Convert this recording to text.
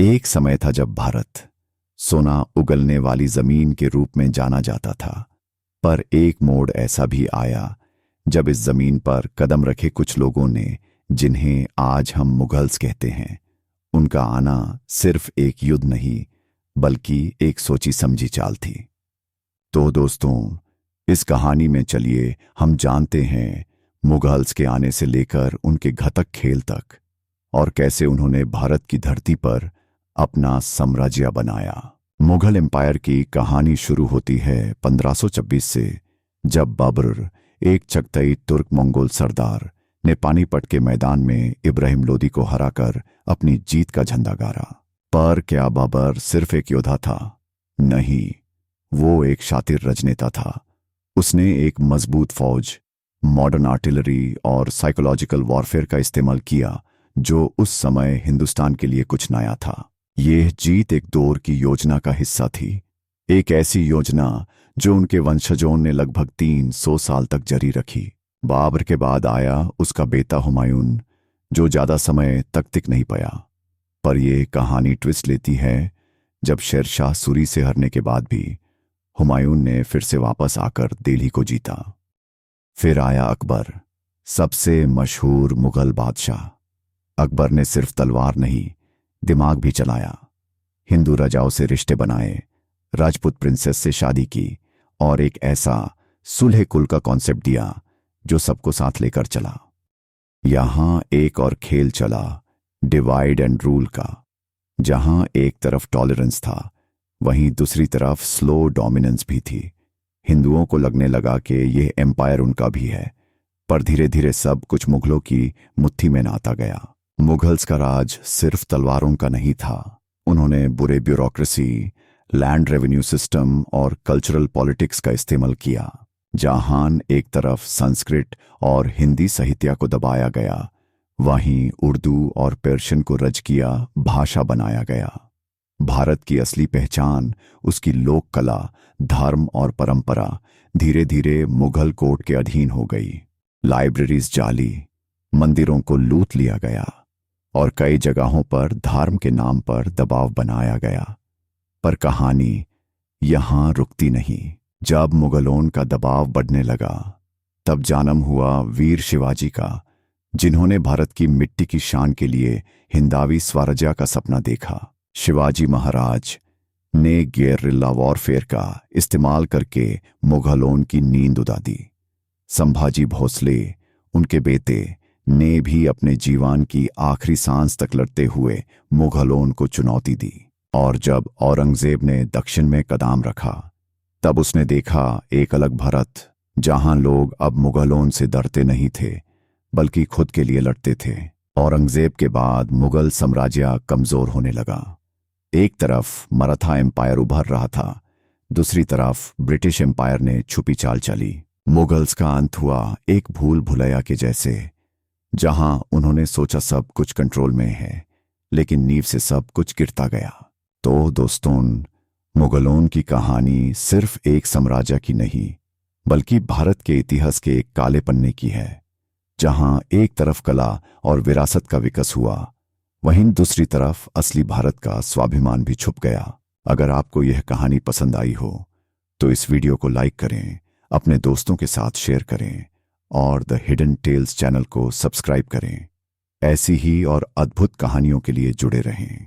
एक समय था जब भारत सोना उगलने वाली जमीन के रूप में जाना जाता था। पर एक मोड़ ऐसा भी आया जब इस जमीन पर कदम रखे कुछ लोगों ने, जिन्हें आज हम मुगल्स कहते हैं, उनका आना सिर्फ एक युद्ध नहीं बल्कि एक सोची समझी चाल थी। तो दोस्तों, इस कहानी में चलिए हम जानते हैं मुगल्स के आने से लेकर उनके घातक खेल तक, और कैसे उन्होंने भारत की धरती पर अपना साम्राज्य बनाया। मुगल एम्पायर की कहानी शुरू होती है 1526 से, जब बाबर, एक चगताई तुर्क मंगोल सरदार, ने पानीपत के मैदान में इब्राहिम लोदी को हराकर अपनी जीत का झंडा गाड़ा। पर क्या बाबर सिर्फ एक योद्धा था? नहीं, वो एक शातिर राजनेता था। उसने एक मजबूत फौज, मॉडर्न आर्टिलरी और साइकोलॉजिकल वॉरफेयर का इस्तेमाल किया, जो उस समय हिंदुस्तान के लिए कुछ नया था। यह जीत एक दौर की योजना का हिस्सा थी, एक ऐसी योजना जो उनके वंशजों ने लगभग 300 साल तक जारी रखी। बाबर के बाद आया उसका बेटा हुमायूं, जो ज्यादा समय तक टिक नहीं पाया। पर यह कहानी ट्विस्ट लेती है जब शेरशाह सूरी से हारने के बाद भी हुमायूं ने फिर से वापस आकर दिल्ली को जीता। फिर आया अकबर, सबसे मशहूर मुगल बादशाह। अकबर ने सिर्फ तलवार नहीं, दिमाग भी चलाया। हिंदू राजाओं से रिश्ते बनाए, राजपूत प्रिंसेस से शादी की, और एक ऐसा सुलह कुल का कॉन्सेप्ट दिया जो सबको साथ लेकर चला। यहां एक और खेल चला, डिवाइड एंड रूल का। जहां एक तरफ टॉलरेंस था, वहीं दूसरी तरफ स्लो डोमिनेंस भी थी। हिंदुओं को लगने लगा कि यह एम्पायर उनका भी है, पर धीरे धीरे सब कुछ मुगलों की मुट्ठी में आता गया। मुगल्स का राज सिर्फ तलवारों का नहीं था। उन्होंने बुरे ब्यूरोक्रेसी, लैंड रेवेन्यू सिस्टम और कल्चरल पॉलिटिक्स का इस्तेमाल किया। जहां एक तरफ संस्कृत और हिंदी साहित्य को दबाया गया, वहीं उर्दू और पर्शियन को राजकीय भाषा बनाया गया। भारत की असली पहचान, उसकी लोक कला, धर्म और परंपरा धीरे धीरे मुगल कोर्ट के अधीन हो गई। लाइब्रेरीज जाली, मंदिरों को लूट लिया गया, और कई जगहों पर धर्म के नाम पर दबाव बनाया गया। पर कहानी यहां रुकती नहीं। जब मुगलों का दबाव बढ़ने लगा, तब जन्म हुआ वीर शिवाजी का, जिन्होंने भारत की मिट्टी की शान के लिए हिंदवी स्वराज्य का सपना देखा। शिवाजी महाराज ने गेरिल्ला वॉरफेयर का इस्तेमाल करके मुगलों की नींद उड़ा दी। संभाजी भोसले, उनके बेटे, ने भी अपने जीवन की आखिरी सांस तक लड़ते हुए मुगलों को चुनौती दी। और जब औरंगजेब ने दक्षिण में कदम रखा, तब उसने देखा एक अलग भारत, जहां लोग अब मुगलों से डरते नहीं थे बल्कि खुद के लिए लड़ते थे। औरंगजेब के बाद मुगल साम्राज्य कमजोर होने लगा। एक तरफ मराठा एम्पायर उभर रहा था, दूसरी तरफ ब्रिटिश एम्पायर ने छुपी चाल चली। मुगल्स का अंत हुआ एक भूल भुलैया के जैसे, जहां उन्होंने सोचा सब कुछ कंट्रोल में है, लेकिन नींव से सब कुछ गिरता गया। तो दोस्तों, मुगलों की कहानी सिर्फ एक साम्राज्य की नहीं, बल्कि भारत के इतिहास के एक काले पन्ने की है। जहां एक तरफ कला और विरासत का विकास हुआ, वहीं दूसरी तरफ असली भारत का स्वाभिमान भी छुप गया। अगर आपको यह कहानी पसंद आई हो, तो इस वीडियो को लाइक करें, अपने दोस्तों के साथ शेयर करें, और द हिडन टेल्स चैनल को सब्सक्राइब करें। ऐसी ही और अद्भुत कहानियों के लिए जुड़े रहें।